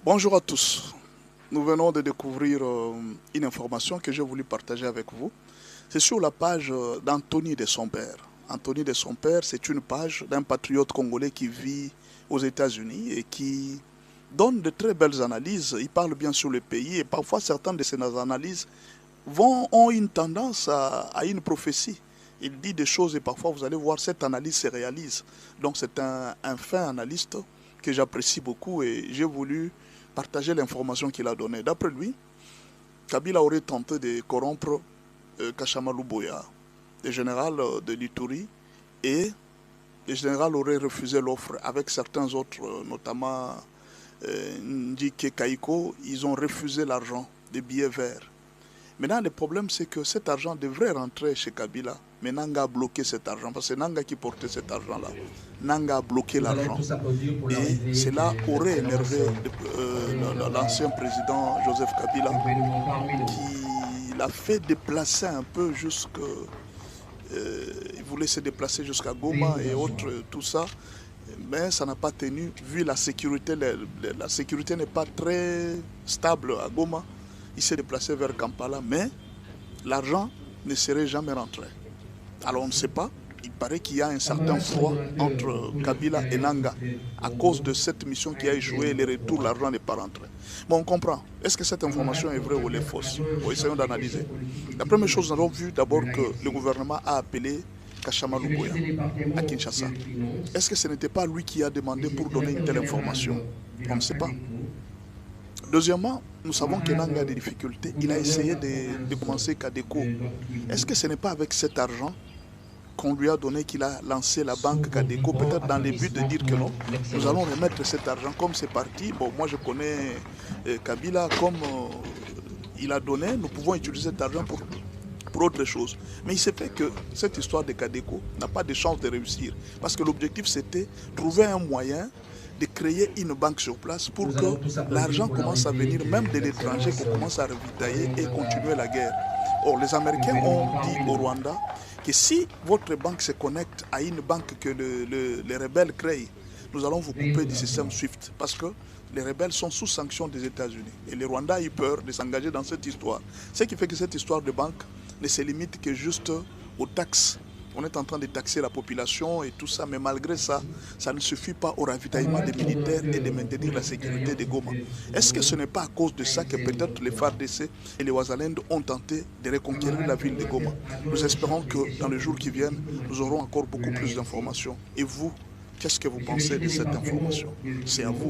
Bonjour à tous. Nous venons de découvrir une information que j'ai voulu partager avec vous. C'est sur la page d'Anthony de son père. Anthony de son père, c'est une page d'un patriote congolais qui vit aux États-Unis et qui donne de très belles analyses. Il parle bien sur le pays et parfois certaines de ces analyses ont une tendance à une prophétie. Il dit des choses et parfois vous allez voir cette analyse se réalise. Donc c'est un fin analyste que j'apprécie beaucoup et j'ai voulu partager l'information qu'il a donnée. D'après lui, Kabila aurait tenté de corrompre Kachama Luboya, le général de l'Ituri, et le général aurait refusé l'offre avec certains autres, notamment Ndike Kaiko. Ils ont refusé l'argent des billets verts. Maintenant, le problème, c'est que cet argent devrait rentrer chez Kabila. Mais Nanga a bloqué cet argent, parce que c'est Nanga qui portait cet argent-là. Nanga a bloqué l'argent. Et cela aurait énervé l'ancien président Joseph Kabila, qui l'a fait déplacer un peu jusqu'à... il voulait se déplacer jusqu'à Goma et autres, tout ça. Mais ça n'a pas tenu, vu la sécurité. La sécurité n'est pas très stable à Goma. Il s'est déplacé vers Kampala, mais l'argent ne serait jamais rentré. Alors on ne sait pas, il paraît qu'il y a un certain froid entre Kabila et Nanga à cause de cette mission qui a échoué et le retour, l'argent n'est pas rentré. Bon, on comprend. Est-ce que cette information est vraie ou elle est fausse? Bon, essayons d'analyser. La première chose, nous avons vu d'abord que le gouvernement a appelé Kachama Luboya à Kinshasa. Est-ce que ce n'était pas lui qui a demandé pour donner une telle information? On ne sait pas. Deuxièmement, nous savons que Nanga a des difficultés. Il a essayé de commencer Kadeko. Est-ce que ce n'est pas avec cet argent qu'on lui a donné qu'il a lancé la banque Kadeko, peut-être dans le but de dire que non, nous allons remettre cet argent comme c'est parti. Bon, moi je connais Kabila, comme il a donné, nous pouvons utiliser cet argent pour autre chose. Mais il s'est fait que cette histoire de Kadeko n'a pas de chance de réussir. Parce que l'objectif c'était trouver un moyen de créer une banque sur place pour que l'argent commence à venir même de l'étranger, qu'on commence à ravitailler et continuer la guerre. Or, les Américains ont dit au Rwanda que si votre banque se connecte à une banque que les rebelles créent, nous allons vous couper du système SWIFT parce que les rebelles sont sous sanction des États-Unis. Et le Rwanda a eu peur de s'engager dans cette histoire. Ce qui fait que cette histoire de banque ne se limite que juste aux taxes. On est en train de taxer la population et tout ça, mais malgré ça, ça ne suffit pas au ravitaillement des militaires et de maintenir la sécurité de Goma. Est-ce que ce n'est pas à cause de ça que peut-être les FARDC et les Ouazalend ont tenté de reconquérir la ville de Goma? Nous espérons que dans les jours qui viennent, nous aurons encore beaucoup plus d'informations. Et vous, qu'est-ce que vous pensez de cette information? C'est à vous.